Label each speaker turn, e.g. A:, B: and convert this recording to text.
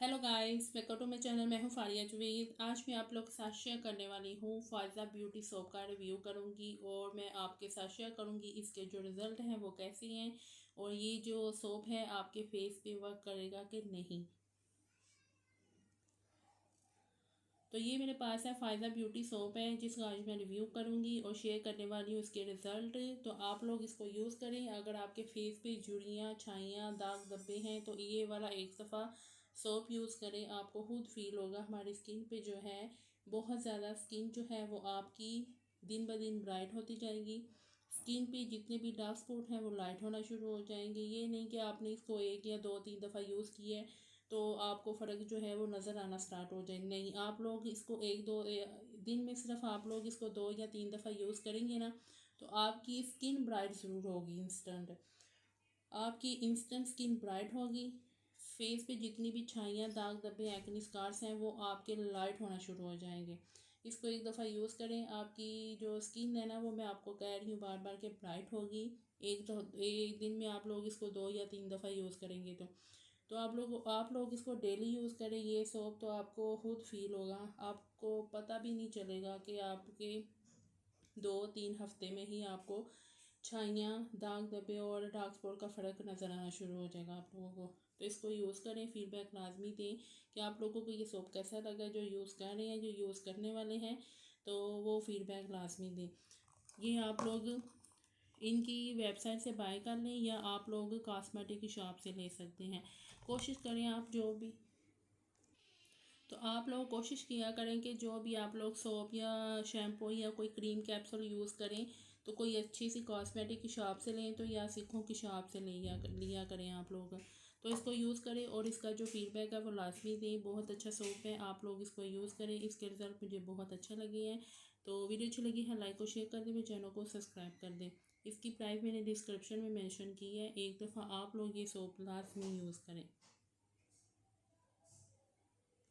A: Hello guys, welcome to my channel. मैं हूं फारिया जवेद। आज मैं आप लोग के साथ शेयर करने वाली हूं फायज़ा ब्यूटी सोप का रिव्यू करूंगी और मैं आपके साथ शेयर करूंगी इसके जो रिज़ल्ट हैं वो कैसे हैं और ये जो सोप है आपके फेस पे वर्क करेगा कि नहीं। तो ये मेरे पास है फायज़ा ब्यूटी सोप है जिसका आज मैं रिव्यू करूंगी और शेयर करने वाली हूँ इसके रिज़ल्ट। तो आप लोग इसको यूज़ करें। अगर आपके फेस पे झुर्रियाँ, छाइयाँ, दाग धब्बे हैं तो ये वाला एक दफ़ा सोप यूज़ करें। आपको खुद फील होगा हमारी स्किन पे जो है बहुत ज़्यादा स्किन जो है वो आपकी दिन ब दिन ब्राइट होती जाएगी। स्किन पे जितने भी डार्क स्पॉट हैं वो लाइट होना शुरू हो जाएंगे। ये नहीं कि आपने इसको एक या दो तीन दफ़ा यूज़ किया है तो आपको फ़र्क जो है वो नज़र आना स्टार्ट हो जाए। नहीं, आप लोग इसको एक दो दिन में सिर्फ आप लोग इसको दो या तीन दफ़ा यूज़ करेंगे ना तो आपकी स्किन ब्राइट ज़रूर होगी। आपकी इंस्टेंट स्किन ब्राइट होगी। फेस पे जितनी भी छाइयाँ, दाग धब्बे, एक्ने स्कार्स हैं वो आपके लाइट होना शुरू हो जाएंगे। इसको एक दफ़ा यूज़ करें। आपकी जो स्किन है ना वो मैं आपको कह रही हूँ बार बार के ब्राइट होगी। एक दिन में आप लोग इसको दो या तीन दफ़ा यूज़ करेंगे तो आप लोग इसको डेली यूज़ करें ये सोप। तो आपको खुद फील होगा, आपको पता भी नहीं चलेगा कि आपके 2-3 हफ्ते में ही आपको छाइयाँ, दाग धब्बे और डार्क स्पॉट का फ़र्क नज़र आना शुरू हो जाएगा आप लोगों को। तो इसको यूज़ करें। फीडबैक लाजमी दें कि आप लोगों को ये सोप कैसा लगा। जो यूज़ कर रहे हैं, जो यूज़ करने वाले हैं, तो वो फीडबैक लाजमी दें। ये आप लोग इनकी वेबसाइट से बाय कर लें या आप लोग कॉस्मेटिक की शॉप से ले सकते हैं। कोशिश करें आप जो भी तो आप लोग कोशिश किया करें कि जो भी आप लोग सोप या शैम्पू या कोई क्रीम कैप्सूल यूज़ करें तो कोई अच्छी सी कॉस्मेटिक की शॉप से लें तो या सिखों की शॉप से लिया करें आप लोग। तो इसको यूज़ करें और इसका जो फीडबैक है वो लाजमी दें। बहुत अच्छा सोप है, आप लोग इसको यूज़ करें। इसके रिज़ल्ट मुझे बहुत अच्छे लगे हैं। तो वीडियो अच्छी लगी है लाइक और शेयर कर दें, मेरे चैनल को सब्सक्राइब कर दें। इसकी प्राइस मैंने डिस्क्रिप्शन में मेंशन की है। एक दफ़ा आप लोग ये सोप लाजमी यूज़ करें।